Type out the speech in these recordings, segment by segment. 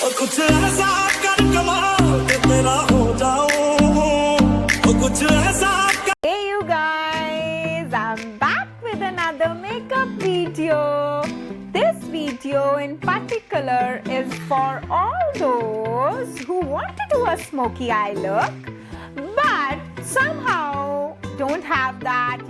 और कुछ ऐसा कर कमाल कि तेरा हो जाऊं और कुछ ऐसा Hey you guys, I'm back with another makeup video. This video in particular is for all those who want to do a smoky eye look but somehow don't have that,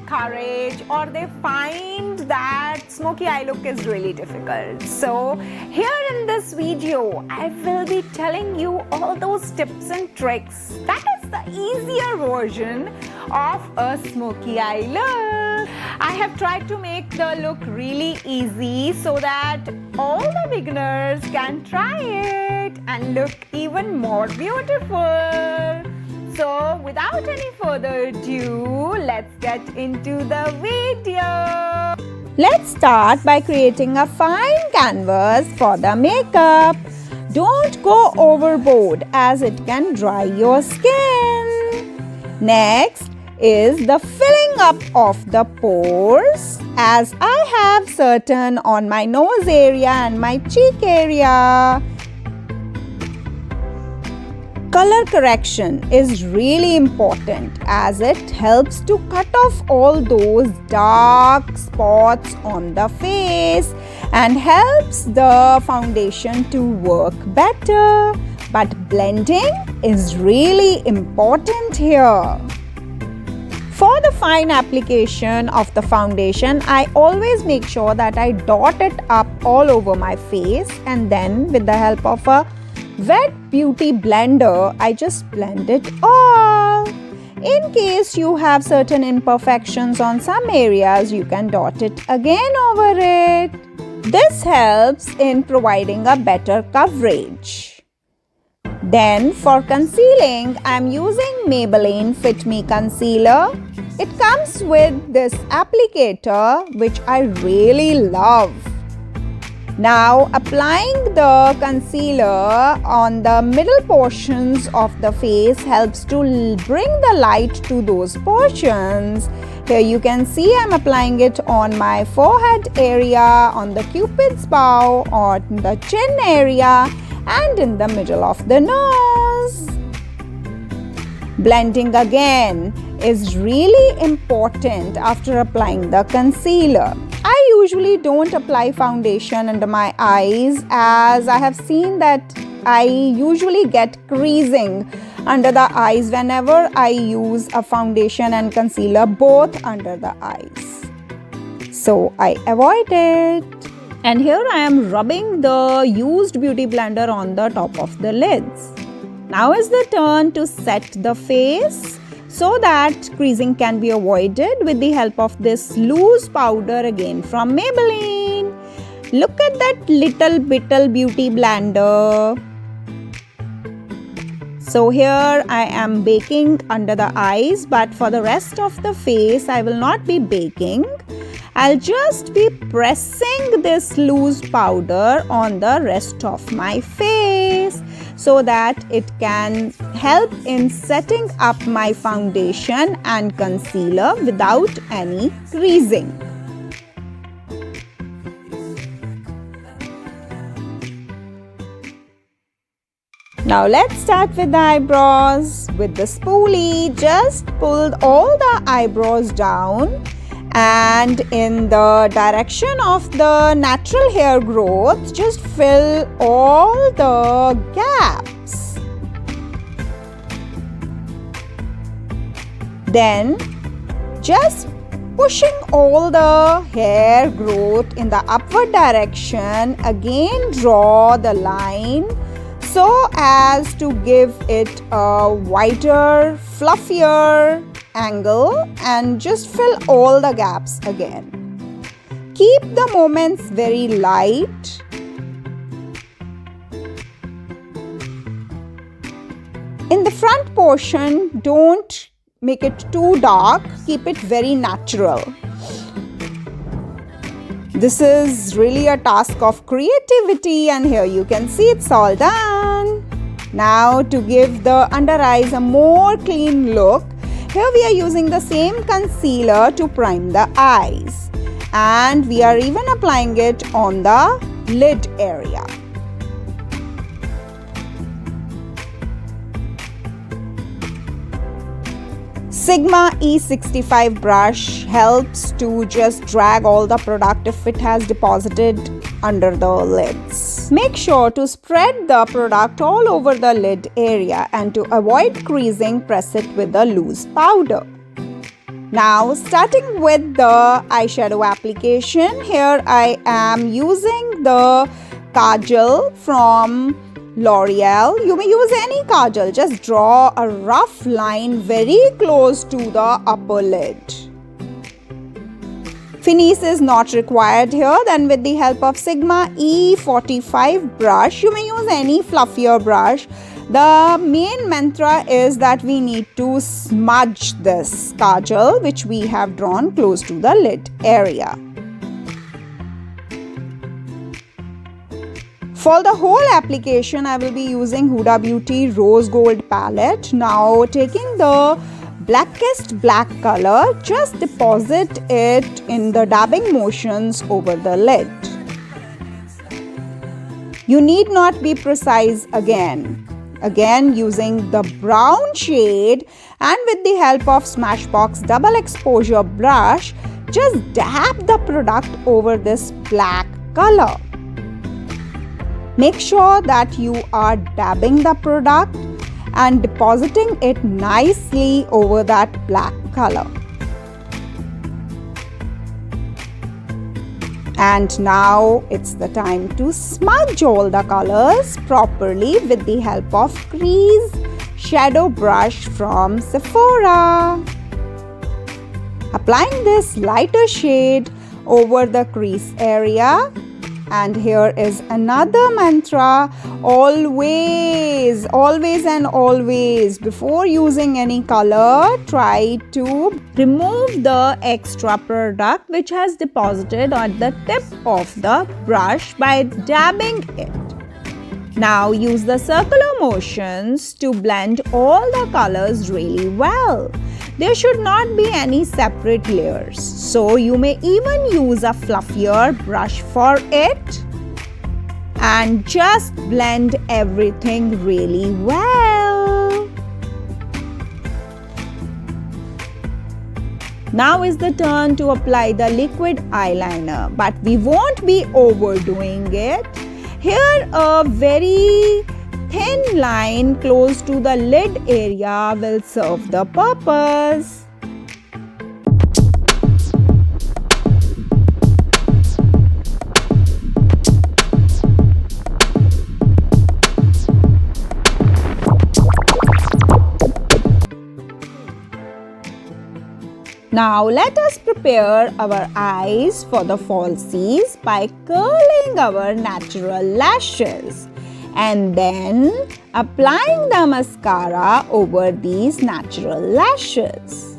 courage, or they find that smoky eye look is really difficult. So here in this video, I will be telling you all those tips and tricks. That is the easier version of a smoky eye look. I have tried to make the look really easy so that all the beginners can try it and look even more beautiful. So without any further ado, let's get into the video. Let's start by creating a fine canvas for the makeup. Don't go overboard as it can dry your skin. Next is the filling up of the pores, as I have certain on my nose area and my cheek area. Color correction is really important as it helps to cut off all those dark spots on the face and helps the foundation to work better. But blending is really important here. For the fine application of the foundation, I always make sure that I dot it up all over my face, and then with the help of a wet beauty blender, I just blend it all. In case you have certain imperfections on some areas, you can dot it again over it. This helps in providing a better coverage. Then for concealing, I am using Maybelline Fit Me Concealer. It comes with this applicator which I really love. Now applying the concealer on the middle portions of the face helps to bring the light to those portions. Here you can see I'm applying it on my forehead area, on the cupid's bow, on the chin area and in the middle of the nose. Blending again is really important after applying the concealer. I usually don't apply foundation under my eyes as I have seen that I usually get creasing under the eyes whenever I use a foundation and concealer both under the eyes. So I avoid it. And here I am rubbing the used beauty blender on the top of the lids. Now is the turn to set the face so that creasing can be avoided with the help of this loose powder again from Maybelline. Look at that little beauty blender. So here I am baking under the eyes, but for the rest of the face I will not be baking. I'll just be pressing this loose powder on the rest of my face so that it can help in setting up my foundation and concealer without any creasing. Now let's start with the eyebrows. With the spoolie, just pull all the eyebrows down and in the direction of the natural hair growth, just fill all the gaps. Then just pushing all the hair growth in the upward direction, again draw the line so as to give it a wider, fluffier angle and just fill all the gaps again. Keep the movements very light. In the front portion, don't make it too dark, keep it very natural. This is really a task of creativity, and here you can see it's all done. Now to give the under eyes a more clean look, here we are using the same concealer to prime the eyes, and we are even applying it on the lid area. Sigma E65 brush helps to just drag all the product if it has deposited under the lids. Make sure to spread the product all over the lid area, and to avoid creasing, press it with a loose powder. Now, starting with the eyeshadow application, here I am using the kajal from L'Oreal. You may use any kajal. Just draw a rough line very close to the upper lid. Finish is not required here. Then with the help of Sigma E45 brush, you may use any fluffier brush. The main mantra is that we need to smudge this kajal which we have drawn close to the lid area. For the whole application, I will be using Huda Beauty Rose Gold palette. Now, taking the blackest black color, just deposit it in the dabbing motions over the lid. You need not be precise again. Again, using the brown shade, and with the help of Smashbox double exposure brush, just dab the product over this black color. Make sure that you are dabbing the product and depositing it nicely over that black color. And now it's the time to smudge all the colors properly with the help of Crease Shadow Brush from Sephora. Applying this lighter shade over the crease area. And here is another mantra: always and always, before using any color, try to remove the extra product which has deposited on the tip of the brush by dabbing it. Now use the circular motions to blend all the colors really well. There should not be any separate layers, so you may even use a fluffier brush for it and just blend everything really well. Now is the turn to apply the liquid eyeliner, but we won't be overdoing it. Here a very thin line close to the lid area will serve the purpose. Now let us prepare our eyes for the falsies by curling our natural lashes and then applying the mascara over these natural lashes.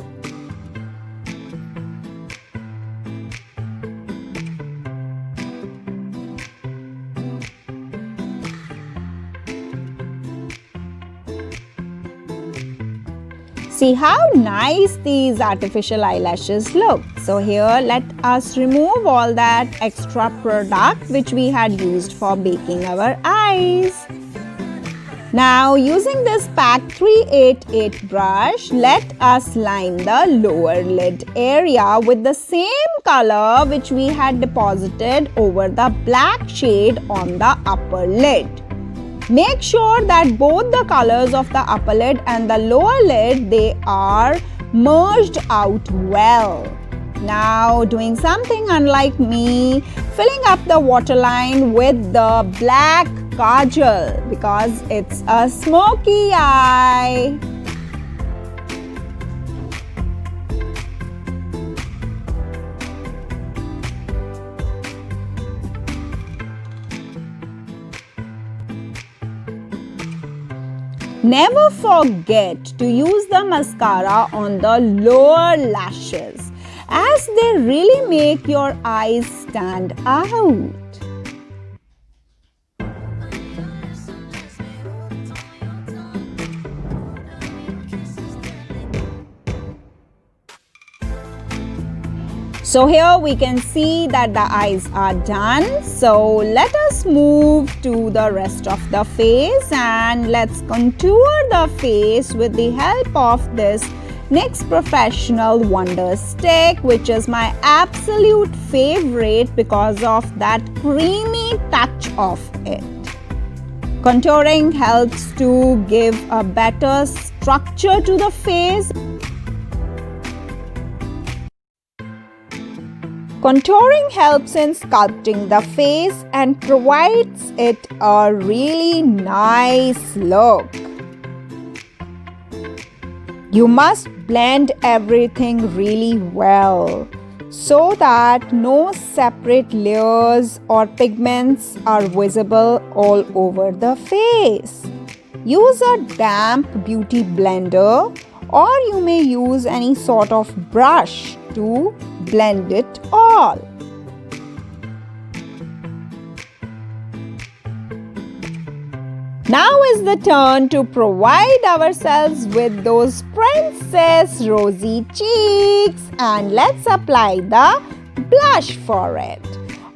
See how nice these artificial eyelashes look. So here let us remove all that extra product which we had used for baking our eyes. Now using this PAC 388 brush, let us line the lower lid area with the same color which we had deposited over the black shade on the upper lid. Make sure that both the colors of the upper lid and the lower lid, they are merged out well. Now doing something unlike me, filling up the waterline with the black kajal because it's a smoky eye. Never forget to use the mascara on the lower lashes as they really make your eyes stand out. So here we can see that the eyes are done. So let us move to the rest of the face and let's contour the face with the help of this NYX Professional Wonder Stick, which is my absolute favorite because of that creamy touch of it. Contouring helps to give a better structure to the face. Contouring helps in sculpting the face and provides it a really nice look. You must blend everything really well so that no separate layers or pigments are visible all over the face. Use a damp beauty blender, or you may use any sort of brush to blend it all. Now is the turn to provide ourselves with those princess rosy cheeks, and let's apply the blush for it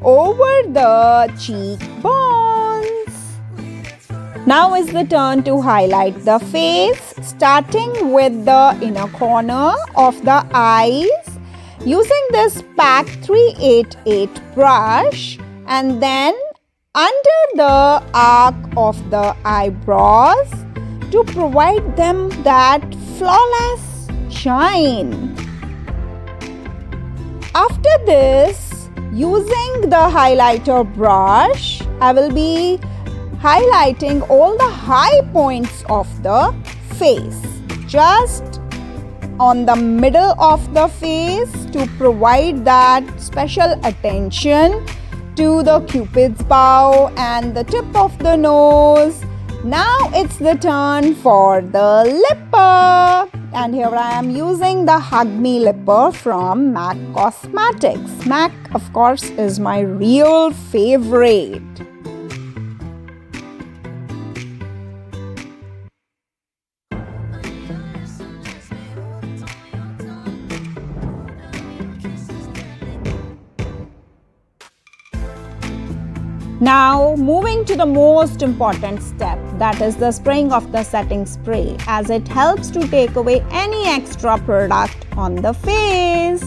over the cheekbones. Now is the turn to highlight the face, starting with the inner corner of the eyes using this PAC 388 brush, and then under the arc of the eyebrows to provide them that flawless shine. After this, using the highlighter brush, I will be highlighting all the high points of the face, just on the middle of the face, to provide that special attention to the cupid's bow and the tip of the nose. Now it's the turn for the lipper, and here I am using the Hug Me Lipper from MAC Cosmetics. MAC, of course, is my real favorite. Now moving to the most important step, that is the spraying of the setting spray, as it helps to take away any extra product on the face.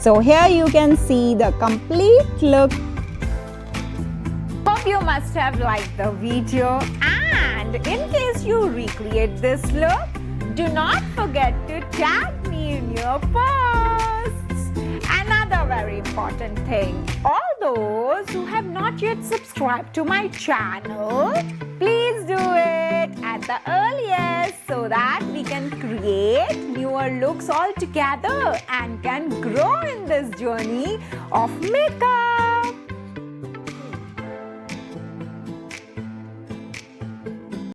So here you can see the complete look. Hope you must have liked the video, and in case you recreate this look, do not forget to tag me in your posts. Another very important thing, all those who have not yet subscribed to my channel, please do it at the earliest so that we can create newer looks all together and can grow in this journey of makeup.